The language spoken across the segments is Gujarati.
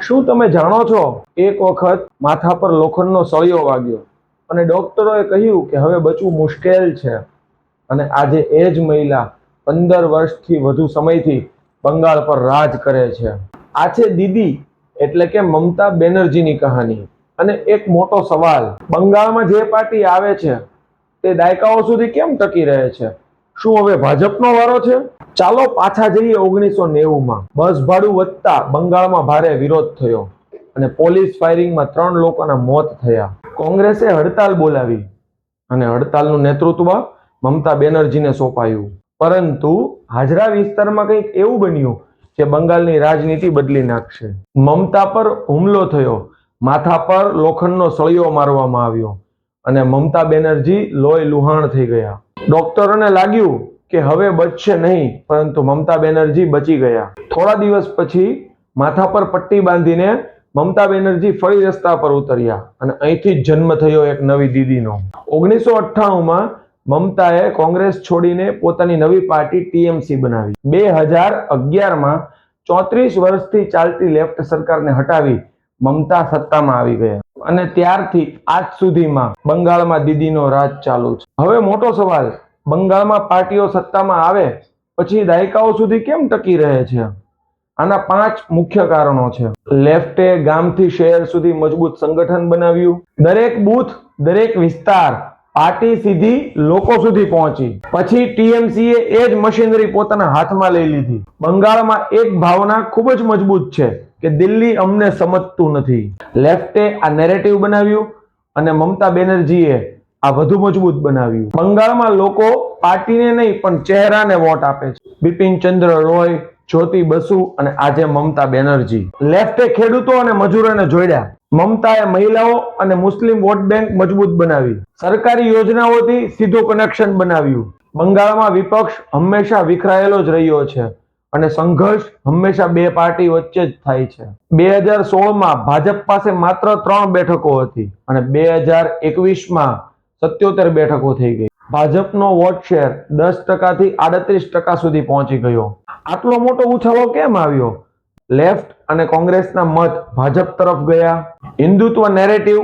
શું તમે જાણો છો, એક વખત માથા પર લોખંડનો સળિયો વાગ્યો અને ડોક્ટરોએ કહ્યું કે હવે બચવું મુશ્કેલ છે. અને આજે એ જ મહિલા 15 વર્ષથી વધુ સમયથી બંગાળ પર રાજ કરે છે. આ છે દીદી એટલે કે મમતા બેનર્જીની કહાની. અને એક મોટો સવાલ, બંગાળમાં જે પાર્ટી આવે છે તે દાયકાઓ સુધી કેમ ટકી રહે છે? શું હવે ભાજપનો વારો છે? ચાલો પાછા જઈએ 1990માં. બસ ભાડું વધતા બંગાળમાં ભારે વિરોધ થયો અને પોલીસ ફાયરિંગમાં 3 લોકોના મોત થયા. કોંગ્રેસે હડતાલ બોલાવી અને હડતાલનું નેતૃત્વ મમતા બેનર્જીને સોંપાયું. પરંતુ હાજરા વિસ્તારમાં કંઈક એવું બન્યું જે બંગાળની રાજનીતિ બદલી નાખશે. મમતા પર હુમલો થયો, માથા પર લોખંડનો સળિયો મારવામાં આવ્યો અને મમતા બેનર્જી લોહી લુહાણ થઈ ગયા. ડોક્ટરોને લાગ્યું કે હવે બચશે નહીં, પરંતુ મમતા બેનર્જી બચી ગયા. થોડા દિવસ પછી માથા પર પટ્ટી બાંધીને મમતા બેનર્જી ફરી રસ્તા પર ઉતર્યા અને અહીંથી જ જન્મ થયો એક નવી દીદીનો. 1998માં મમતાએ કોંગ્રેસ છોડીને પોતાની નવી પાર્ટી ટીએમસી બનાવી. 2011માં 34 વર્ષથી ચાલતી લેફ્ટ સરકારને હટાવી મમતા સત્તામાં આવી ગયા અને ત્યારથી આજ સુધીમાં બંગાળમાં દીદીનો રાજ ચાલુ છે. હવે મોટો સવાલ, બંગાળમાં પાર્ટીઓ સત્તામાં આવે પછી દાયકાઓ સુધી કેમ ટકી રહે છે? આના 5 મુખ્ય કારણો છે. લેફ્ટે ગામથી શહેર સુધી મજબૂત સંગઠન બનાવ્યું. દરેક બૂથ, દરેક વિસ્તાર પાર્ટી સીધી લોકો સુધી પહોંચી. પછી ટીએમસીએ એ જ મશીનરી પોતાના હાથમાં લઈ લીધી. બંગાળમાં એક ભાવના ખૂબ જ મજબૂત છે કે દિલ્હી અમને સમજતું નથી. લેફ્ટે આ નેરેટિવ બનાવ્યું અને મમતા બેનર્જીએ આ વધુ મજબૂત બનાવ્યું. બંગાળમાં લોકો પાર્ટીને નહીં પણ ચહેરાને વોટ આપે છે. બિપિન ચંદ્ર રોય, જ્યોતિ બસુ અને આજે મમતા બેનર્જી. લેફ્ટે ખેડૂતો અને મજૂરોને જોડ્યા. મમતાએ મહિલાઓ અને મુસ્લિમ વોટ બેંક મજબૂત બનાવી. સરકારી યોજનાઓથી સીધું કનેક્શન બનાવ્યું. બંગાળમાં વિપક્ષ હંમેશા વિખરાયેલો જ રહ્યો છે અને સંઘર્ષ હંમેશા બે પાર્ટી વચ્ચે જ થાય છે. 2016માં ભાજપ પાસે માત્ર 3 બેઠકો હતી અને 2021માં 77 બેઠકો થઈ ગઈ. ભાજપનો વોટ શેર 10% થી 38% સુધી પહોંચી ગયો. આટલો મોટો ઉછાળો કેમ આવ્યો? લેફ્ટ અને કોંગ્રેસના મત ભાજપ તરફ ગયા. હિન્દુત્વ નેરેટિવ,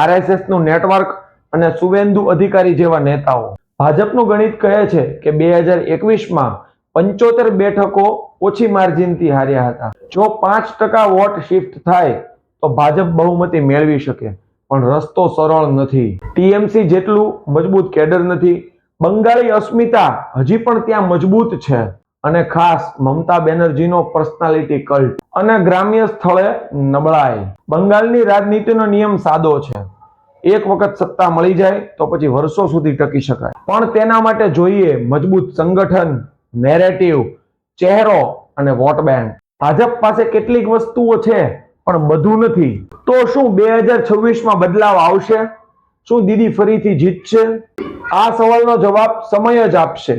આરએસએસ નું નેટવર્ક અને સુવેન્દુ અધિકારી જેવા નેતાઓ. ભાજપનું ગણિત કહે છે કે 2021માં 75 બેઠકો ઓછી માર્જિનથી હાર્યા હતા. જો 5% વોટ શિફ્ટ થાય તો ભાજપ બહુમતી મેળવી શકે, પણ રસ્તો સરળ નથી. ટીએમસી જેટલું મજબૂત કેડર નથી. બંગાળી અસ્મિતા હજી પણ ત્યાં મજબૂત છે અને ખાસ મમતા બેનર્જીનો પર્સનાલિટી કલ્ટ અને ગ્રામ્ય સ્થળે નબળાઈ. બંગાળની રાજનીતિનો નિયમ સાદો છે, એક વખત સત્તા મળી જાય તો પછી વર્ષો સુધી ટકી શકાય, પણ તેના માટે જોઈએ મજબૂત સંગઠન, નેરેટિવ, ચહેરો અને વોટ બેંક. ભાજપ પાસે કેટલીક વસ્તુઓ છે પણ બધું નથી. તો શું 2026માં બદલાવ આવશે? શું દીદી ફરીથી જીતશે? આ સવાલનો જવાબ સમય જ આપશે.